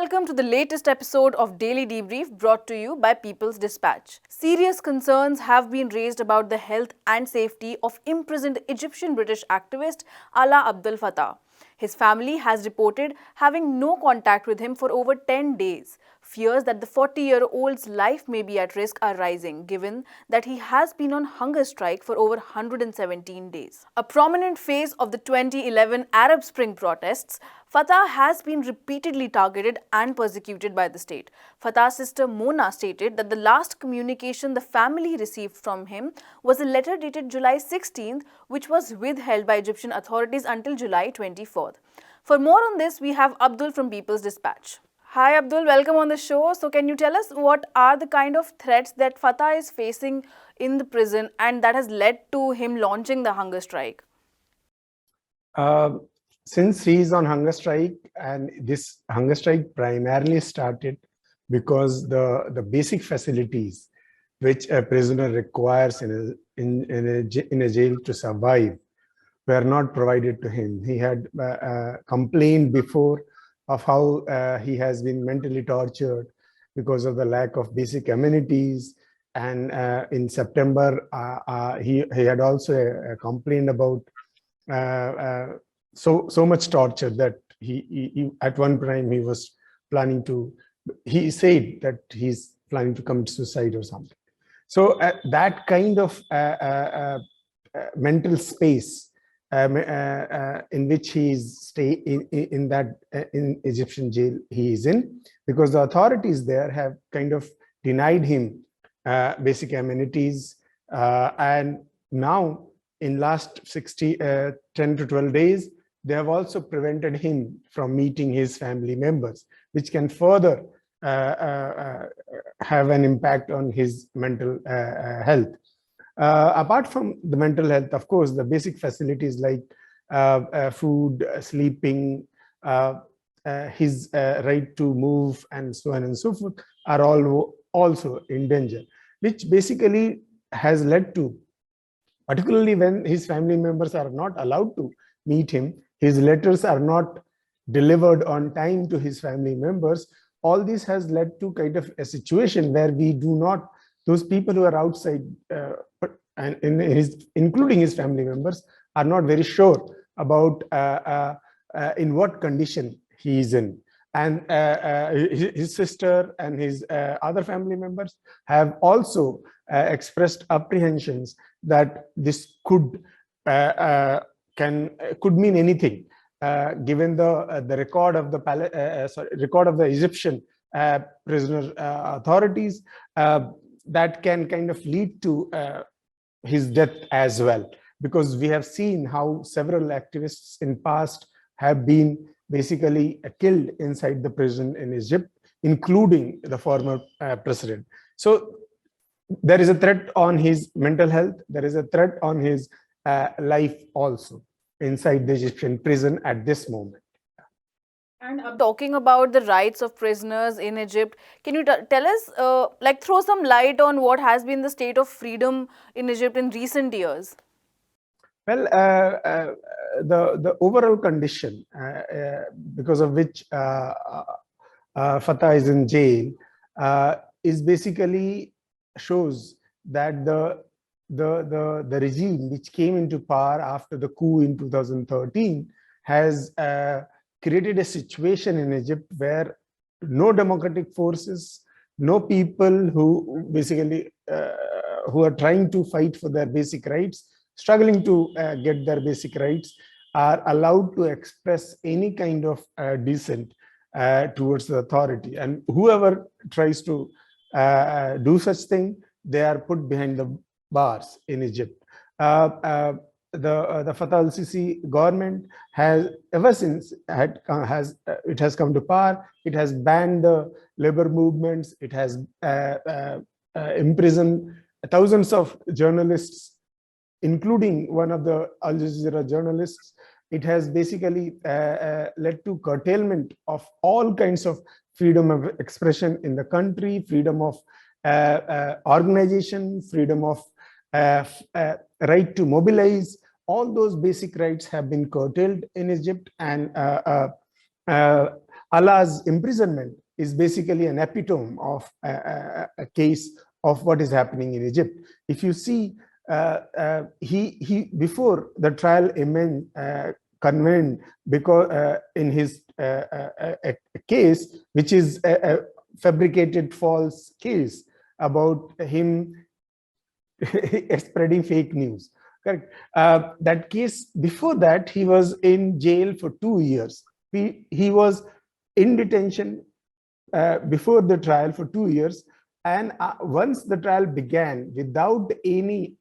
welcome to the latest episode of Daily Debrief brought to you by People's Dispatch. Serious concerns have been raised about the health and safety of imprisoned Egyptian-British activist Alaa Abdel Fattah. His family has reported having no contact with him for over 10 days. Fears that the 40-year-old's life may be at risk are rising, given that he has been on hunger strike for over 117 days. A prominent face of the 2011 Arab Spring protests, Fattah has been repeatedly targeted and persecuted by the state. Fattah's sister Mona stated that the last communication the family received from him was a letter dated July 16th, which was withheld by Egyptian authorities until July 24th. For more on this, we have Abdul from People's Dispatch. Hi Abdul, welcome on the show. So can you tell us what are the kind of threats that Fattah is facing in the prison and that has led to him launching the hunger strike? Since he is on hunger strike, and this hunger strike primarily started because the basic facilities which a prisoner requires in a jail to survive were not provided to him. He had complained before of how he has been mentally tortured because of the lack of basic amenities. And in September, he had also complained about so much torture that he at one time he was planning to, he said that he's planning to commit suicide or something. So that kind of mental space in which he is in Egyptian jail he is in, because the authorities there have kind of denied him basic amenities, and now in last 10 to 12 days they have also prevented him from meeting his family members, which can further have an impact on his mental health. Apart from the mental health, of course, the basic facilities like food, sleeping, his right to move, and so on and so forth are all also in danger, which basically has led to, particularly when his family members are not allowed to meet him, his letters are not delivered on time to his family members. All this has led to kind of a situation where we do not, those people who are outside, and including his family members, are not very sure about in what condition he is in. And his sister and his other family members have also expressed apprehensions that this could mean anything, given the record of the Egyptian prisoner authorities, that can kind of lead to his death as well, because we have seen how several activists in past have been basically killed inside the prison in Egypt, including the former president. So there is a threat on his mental health. There is a threat on his life also inside the Egyptian prison at this moment. And talking about the rights of prisoners in Egypt, can you tell us, throw some light on what has been the state of freedom in Egypt in recent years? Well, the overall condition because of which Fattah is in jail is basically shows that the regime which came into power after the coup in 2013 has created a situation in Egypt where no democratic forces, no people who basically who are trying to fight for their basic rights, struggling to get their basic rights, are allowed to express any kind of dissent towards the authority. And whoever tries to do such thing, they are put behind the bars in Egypt. The Fattah al-Sisi government has, ever since it has come to power, it has banned the labor movements. It has imprisoned thousands of journalists, including one of the al-Jazeera journalists. It has basically led to curtailment of all kinds of freedom of expression in the country, freedom of organization, freedom of right to mobilize. All those basic rights have been curtailed in Egypt, and Alaa's imprisonment is basically an epitome of a case of what is happening in Egypt. If you see, he before the trial convened because in his a case which is a fabricated false case about him spreading fake news. Correct. That case, before that, he was in jail for 2 years. He was in detention before the trial for 2 years. And once the trial began, without any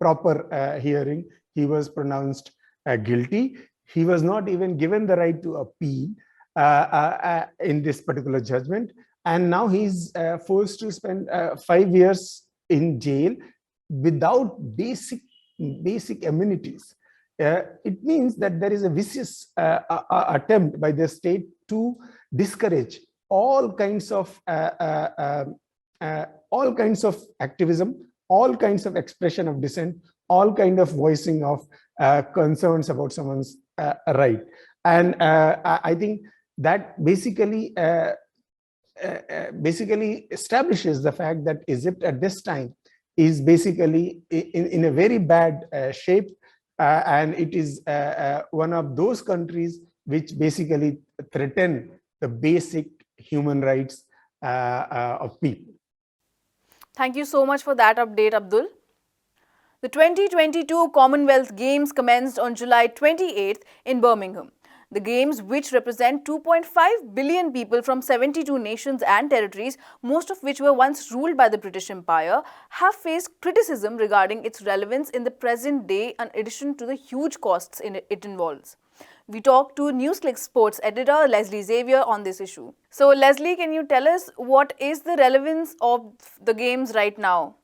proper hearing, he was pronounced guilty. He was not even given the right to appeal in this particular judgment. And now he's forced to spend 5 years in jail without basic amenities. It means that there is a vicious attempt by the state to discourage all kinds of activism, all kinds of expression of dissent, all kind of voicing of concerns about someone's right. And I think that basically establishes the fact that Egypt at this time is basically in a very bad shape, and it is one of those countries which basically threaten the basic human rights of people. Thank you so much for that update, Abdul. The 2022 Commonwealth Games commenced on July 28th in Birmingham. The Games, which represent 2.5 billion people from 72 nations and territories, most of which were once ruled by the British Empire, have faced criticism regarding its relevance in the present day in addition to the huge costs it involves. We talked to NewsClick Sports editor Leslie Xavier on this issue. So Leslie, can you tell us what is the relevance of the Games right now?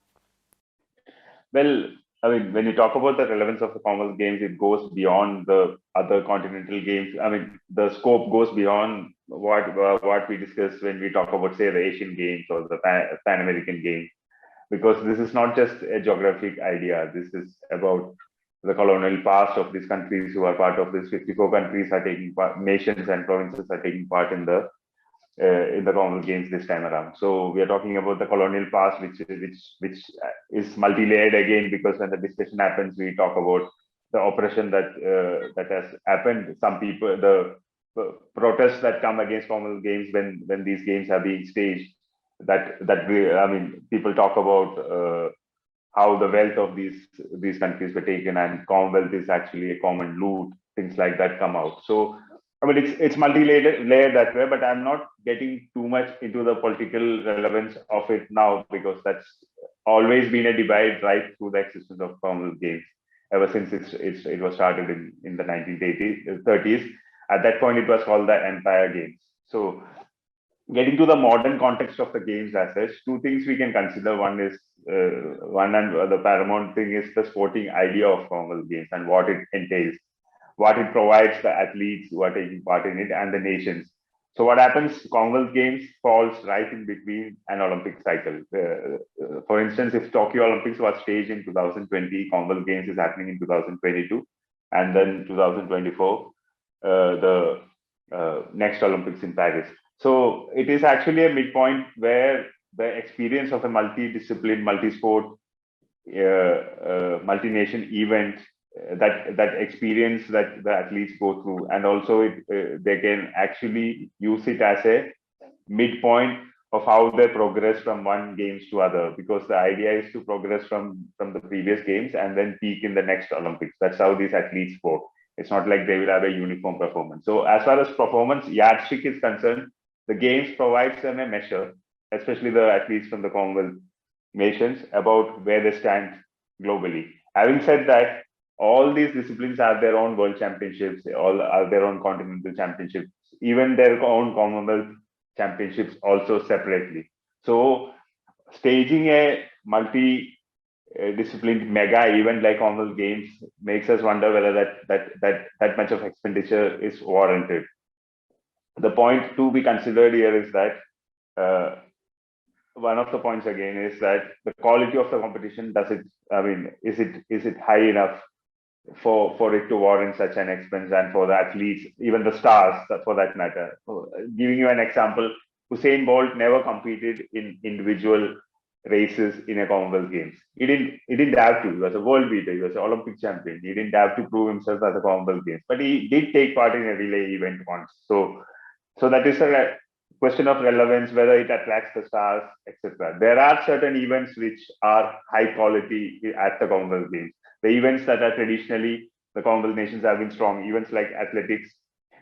Well, I mean, when you talk about the relevance of the Commonwealth Games, it goes beyond the other continental games. I mean, the scope goes beyond what we discuss when we talk about, say, the Asian Games or the Pan American Games, because this is not just a geographic idea. This is about the colonial past of these countries who are part of this. 54 countries are taking part, nations and provinces are taking part in the Commonwealth Games this time around. So we are talking about the colonial past, which is multi-layered again, because when the discussion happens, we talk about the oppression that has happened. Some people, the protests that come against Commonwealth Games when these games are being staged. I mean, people talk about how the wealth of these countries were taken, and Commonwealth is actually a common loot. Things like that come out. So I mean, it's multi-layered that way, but I'm not getting too much into the political relevance of it now, because that's always been a divide right through the existence of Commonwealth Games ever since it was started in the 1930s. At that point, it was called the Empire Games. So getting to the modern context of the games as such, two things we can consider. One is the paramount thing is the sporting idea of Commonwealth Games and what it entails, what it provides the athletes who are taking part in it and the nations. So what happens, Commonwealth Games falls right in between an Olympic cycle. For instance, if Tokyo Olympics was staged in 2020, Commonwealth Games is happening in 2022, and then 2024, the next Olympics in Paris. So it is actually a midpoint where the experience of a multi-discipline, multi-sport, multi-nation event, that experience that the athletes go through, and also they can actually use it as a midpoint of how they progress from one games to other, because the idea is to progress from the previous games and then peak in the next Olympics. That's how these athletes sport. It's not like they will have a uniform performance. So as far as performance yardstick is concerned, the games provides them a measure, especially the athletes from the Commonwealth nations, about where they stand globally. Having said that, all these disciplines have their own world championships, all have their own continental championships, even their own Commonwealth championships also separately. So staging a multi-disciplined mega event like Commonwealth Games makes us wonder whether that much of expenditure is warranted. The point to be considered here is that one of the points again is that the quality of the competition, is it high enough for it to warrant such an expense, and for the athletes, even the stars for that matter. Giving you an example, Usain Bolt never competed in individual races in a Commonwealth Games. He didn't have to. He was a world beater. He was an Olympic champion. He didn't have to prove himself as a Commonwealth Games, but he did take part in a relay event once. So that is a question of relevance, whether it attracts the stars, etc. There are certain events which are high quality at the Commonwealth Games. The events that are traditionally the Commonwealth nations have been strong, events like athletics,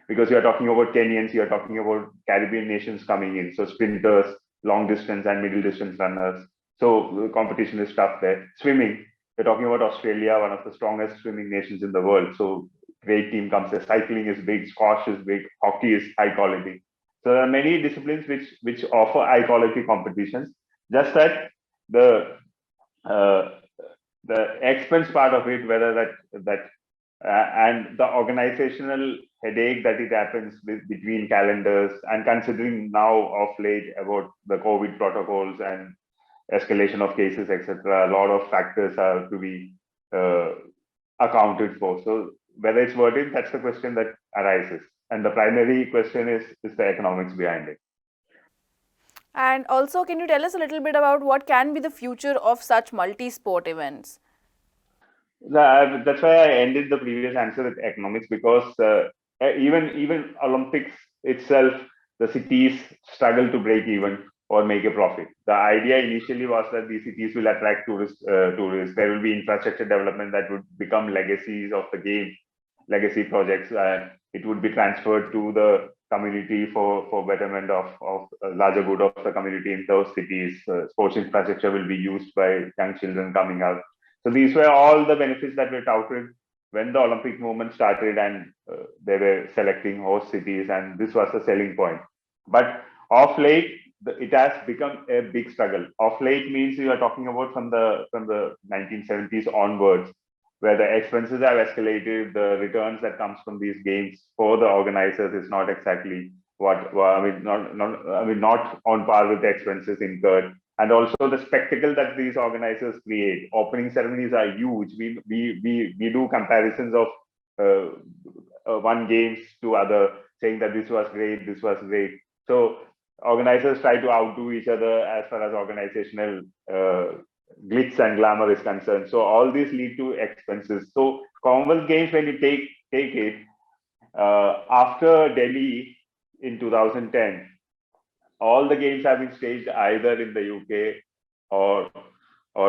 because you're talking about Kenyans, you're talking about Caribbean nations coming in. So sprinters, long distance and middle distance runners. So the competition is tough there. Swimming, we're talking about Australia, one of the strongest swimming nations in the world. So great team comes there. Cycling is big, squash is big, hockey is high quality. So there are many disciplines which offer high quality competitions. Just that the expense part of it, whether that and the organizational headache that it happens between calendars, and considering now of late about the COVID protocols and escalation of cases, etc., a lot of factors are to be accounted for. So whether it's worth it, that's the question that arises. And the primary question is the economics behind it. And also, can you tell us a little bit about what can be the future of such multi-sport events? That's why I ended the previous answer with economics, because even Olympics itself, the cities struggle to break even or make a profit. The idea initially was that these cities will attract tourists. There will be infrastructure development that would become legacies of the game, legacy projects. It would be transferred to the community for betterment of larger good of the community in those cities. Sports infrastructure will be used by young children coming out. So these were all the benefits that were touted when the Olympic movement started, and they were selecting host cities, and this was the selling point. But of late, it has become a big struggle. Of late means you are talking about from the 1970s onwards, where the expenses have escalated. The returns that comes from these games for the organizers is not exactly not on par with the expenses incurred. And also the spectacle that these organizers create. Opening ceremonies are huge. We do comparisons of one games to other, saying that this was great, this was great. So organizers try to outdo each other as far as organizational glitz and glamour is concerned. So all these lead to expenses. So Commonwealth Games, when you take it after Delhi in 2010, all the games have been staged either in the UK or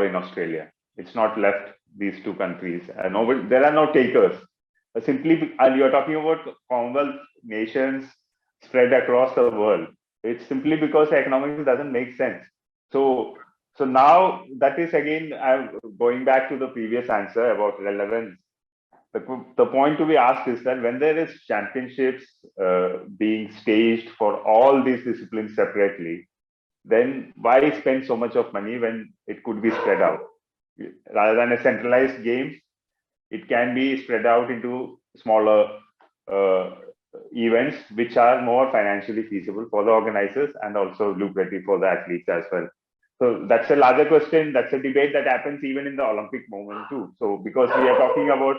in Australia. It's not left these two countries. There are no takers. Simply, and you're talking about Commonwealth nations spread across the world. It's simply because economics doesn't make sense. So now that is again, I'm going back to the previous answer about relevance. The point to be asked is that when there is championships being staged for all these disciplines separately, then why spend so much of money when it could be spread out? Rather than a centralized game, it can be spread out into smaller events, which are more financially feasible for the organizers and also lucrative for the athletes as well. So that's a larger question. That's a debate that happens even in the Olympic movement too. So because we are talking about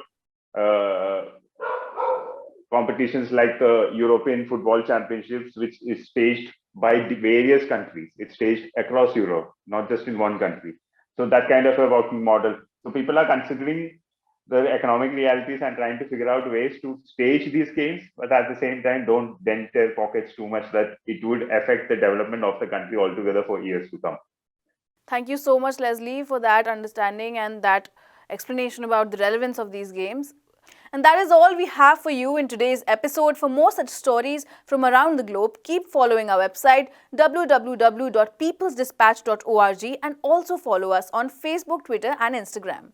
competitions like the European Football Championships, which is staged by the various countries. It's staged across Europe, not just in one country. So that kind of a working model. So people are considering the economic realities and trying to figure out ways to stage these games, but at the same time, don't dent their pockets too much that it would affect the development of the country altogether for years to come. Thank you so much, Leslie, for that understanding and that explanation about the relevance of these games. And that is all we have for you in today's episode. For more such stories from around the globe, keep following our website www.peoplesdispatch.org and also follow us on Facebook, Twitter and Instagram.